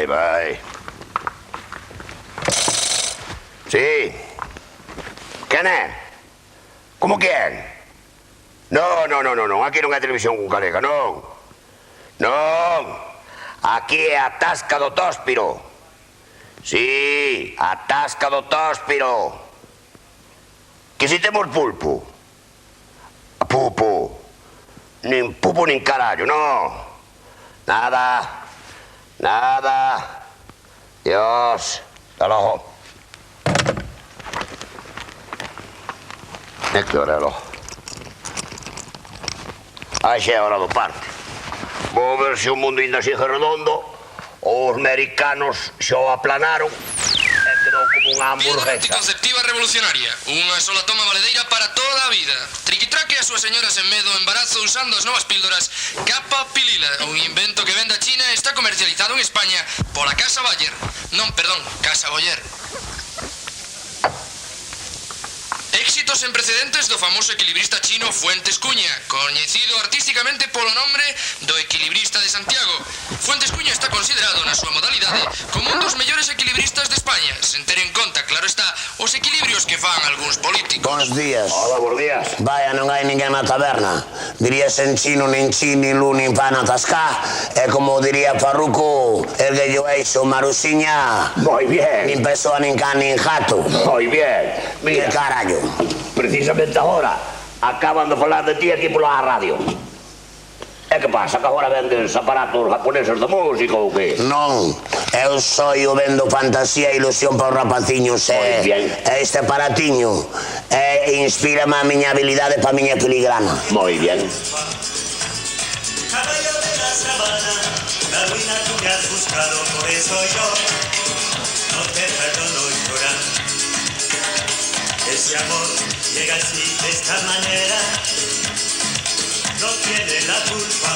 vai. Sí. Quen é? Como quen? Non, aquí non hai televisión con galega, non. Non. Aquí é a tasca do Tóspiro. Sí, a tasca do Tóspiro. Que si temos pulpo? Pupo. Nin pupo nin carallo, non. Nada. Dios. Hasta logo. E que hora é logo? Xa é hora do parte. Vou ver se o mundo ainda sigue redondo. Os americanos xa o aplanaron e quedou como unha hamburguesa. Anticonceptiva revolucionaria. Unha sola toma valedeira para toda a vida. Triquitraque a súas señoras en medo do embarazo usando as novas píldoras Capapilila, un invento que vende a China e está comercializado en España pola Casa Bayer. Non, perdón, Casa Boyer. Éxitos sen precedentes do famoso equilibrista chino Fuentes Cuña, coñecido artísticamente polo nombre do equilibrista de Santiago. Fuentes Cuña está considerado na súa modalidade como un dos mellores equilibristas de España, sen ter en conta, claro está, os equilibrios que fan algúns políticos. Buenos días. Hola, buenos días. Vaya, non hai ninguén na taberna. Dirías en chino, nin chi, nin lu, nin pan atascá. E como diría Farruco, ergue yo eixo, Marusiña. Moi bien. Nin persoa, nin can, nin jato. Moi bien. Mira, Que carallo. precisamente agora acaban de falar de ti aquí pola radio. E que pasa? Que agora vendes aparatos japoneses de música ou que? Non, eu soy o vendo fantasía e ilusión para os rapaciños. Moi bien. Este aparatiño inspírame a miña habilidade para a miña filigrana. Moi bien. Caballo de la sabana, la ruina tú me has buscado, por eso yo no te perdono llorar. Ese amor llega así, de esta manera, no tiene la culpa.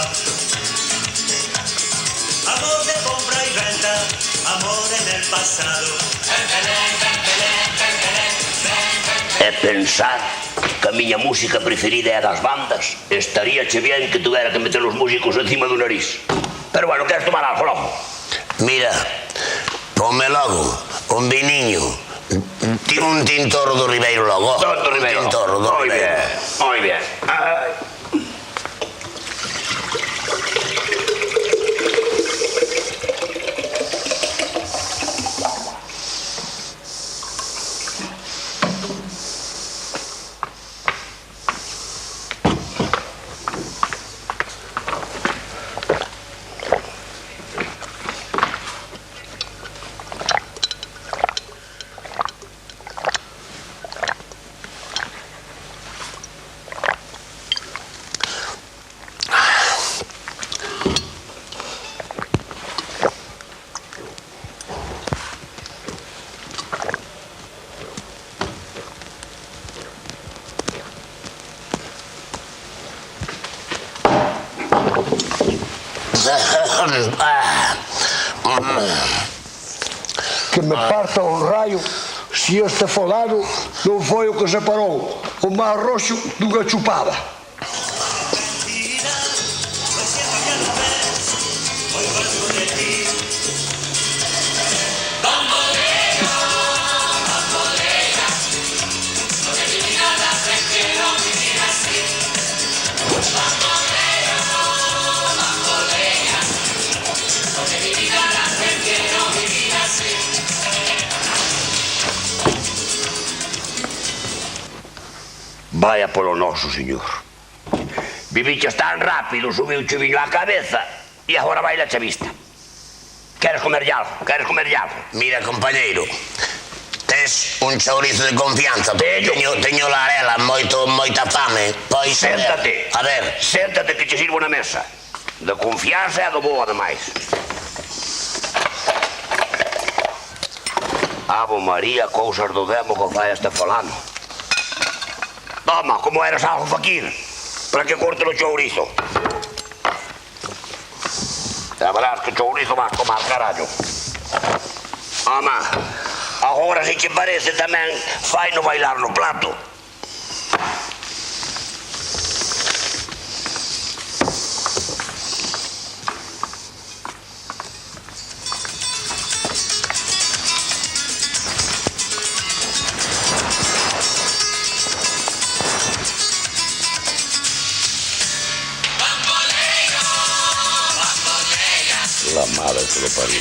Amor de compra y venta, amor en el pasado. E pensar que a miña música preferida é das bandas, estaríache bien que tuvera que meter os músicos encima do nariz. Pero bueno, queres tomar algo logo? Mira, ponme logo un viniño. Un tintor do Ribeiro logo. Do Ribeiro. Un tintor do Moi Ribeiro. bien, moi bien. Ai. Que me parta un rayo se este folado non foi o que separou o mar roxo dunha chupada. Vaya polo noso, señor. Viviches tan rápido, subiu chuviño á cabeza e agora baila che vista. Queres comer algo? Queres comer algo? Mira, compañeiro, tes un chourizo de confianza. Teño larela, moita fame. Pois, Séntate. A ver. Séntate que che sirvo na mesa. De confianza e do bo, ademais. Ave María, cousas do demo que fai este fulano. Toma, como eras algo faquir, para que corte o chourizo. Ya verás que chourizo vas tomar, carallo. Toma, agora se che parece tamén, fai no bailar no plato. que lo parió.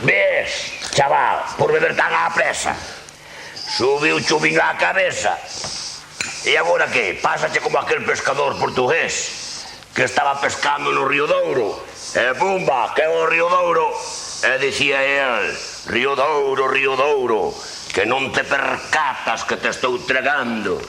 Ves, chaval, por beber tan á presa. Subiu chuviño á cabeza. E agora que? Pásache como aquel pescador portugués que estaba pescando no Río Douro. E pumba, que é o Río Douro. E dicía el, Río Douro, que non te percatas que te estou tragando.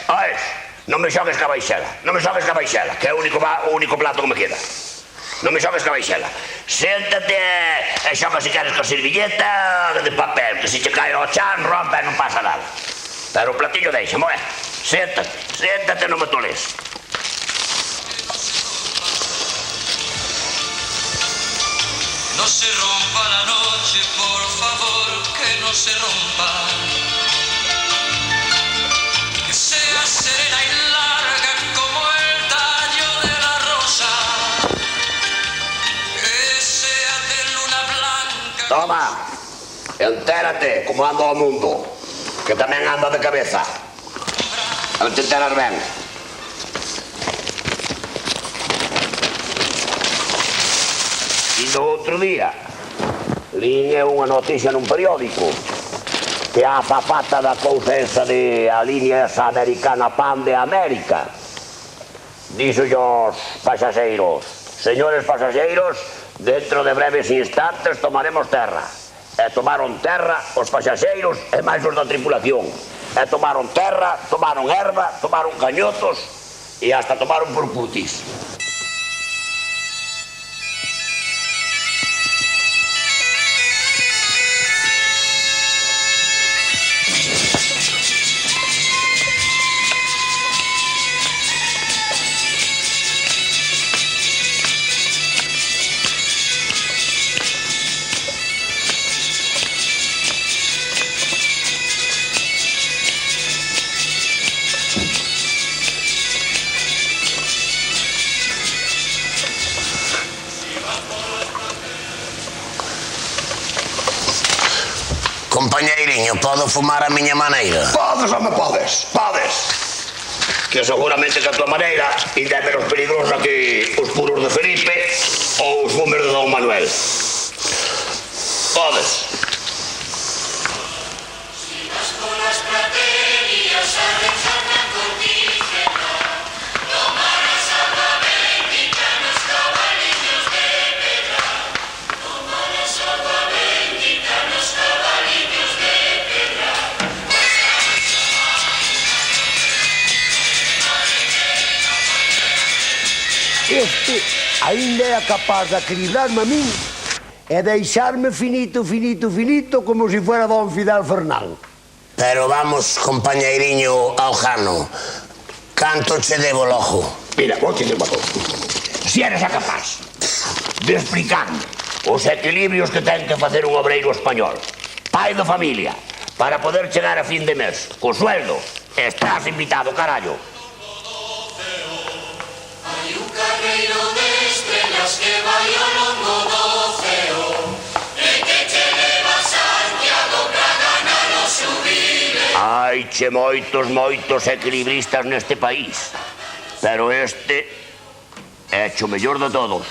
Oes, non me xogues ca baixela, que é o único plato que me queda. Non me xogues ca baixela. Séntate e xoga se queres ca servilleta de papel, que se che cae ao chan, rompe e non pasa nada. Pero o platillo deixa, moe. Séntate, non me toles. No se rompa la noche, por favor, que no se rompa. Que sea serena y larga como el tallo de la rosa. Que sea de luna blanca. Toma, entérate como anda o mundo, que tamén anda de cabeza. Non te enteras ben. E do outro día, lín unha noticia nun periódico que a azafata da cousa esa de a línea esa americana Pan de América dixo aos pasaxeiros: señores pasaxeiros, dentro de breves instantes tomaremos terra. E tomaron terra os pasaxeiros e máis os da tripulación. E tomaron terra, tomaron erva, tomaron cañotos e hasta tomaron por cutis. Compañeiriño, podo fumar a miña maneira? Podes, home, podes. Que seguramente que a tua maneira ainda é menos peligrosa que os puros de Felipe ou os fumes de Don Manuel. Podes. Este ainda é capaz de equilibrarme a min e deixarme finito como se fuera Don Fidel Fernán. Pero vamos, compañeiriño Aujano, canto che debo logo? Mira, vou te dizer unha cousa. Se eres a capaz de explicarme os equilibrios que ten que facer un obreiro español, pai de familia, para poder chegar a fin de mes co sueldo, estás invitado, carallo. Hai un carreiro de estrellas que vai ao longo do ceo e que che leva a Santiago pra ganar o xubile. Haiche moitos equilibristas neste país, pero este é o mellor de todos.